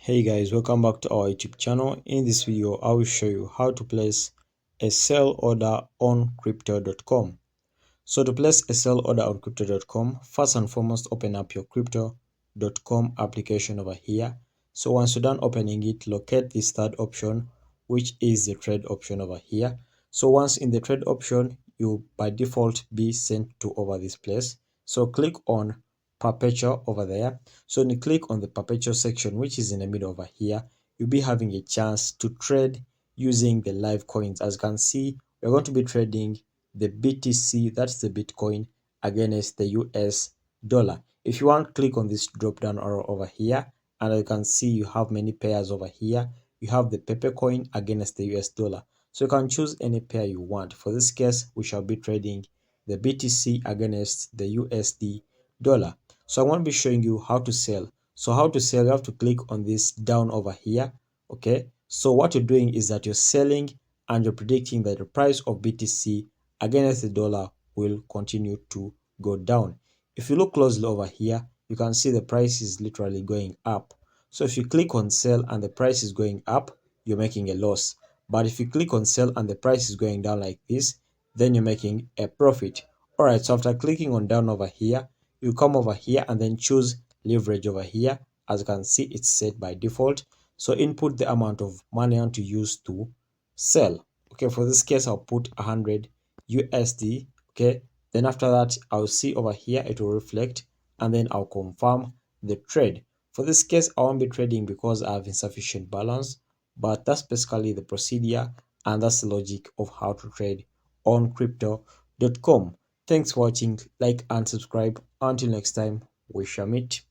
Hey guys, welcome back to our YouTube channel. In this video, I will show you how to place a sell order on crypto.com. So to place a sell order on crypto.com, first and foremost, open up your crypto.com application over here. So once you're done opening it, locate this third option, which is the trade option over here. So once in the trade option, you by default be sent to over this place. So click on perpetual over there. So when you click on the perpetual section, which is in the middle over here, you'll be having a chance to trade using the live coins. As you can see, we're going to be trading the BTC, that's the Bitcoin, against the US dollar. If you want, click on this drop down arrow over here, and you can see you have many pairs over here. You have the Pepe coin against the US dollar. So you can choose any pair you want. For this case, we shall be trading the BTC against the USD dollar. So I want to be showing you how to sell. So how to sell, you have to click on this down over here. Okay, so what you're doing is that you're selling and you're predicting that the price of BTC against the dollar will continue to go down. If you look closely over here, you can see the price is literally going up. So if you click on sell and the price is going up, you're making a loss. But if you click on sell and the price is going down like this, then you're making a profit. Alright, so after clicking on down over here, you come over here and then choose leverage over here. As you can see, it's set by default. So input the amount of money you want to use to sell. Okay, for this case, I'll put 100 USD. Okay, then after that, I'll see over here, it will reflect, and then I'll confirm the trade. For this case, I won't be trading because I have insufficient balance, but that's basically the procedure and that's the logic of how to trade on crypto.com. Thanks for watching, like and subscribe. Until next time, we shall meet.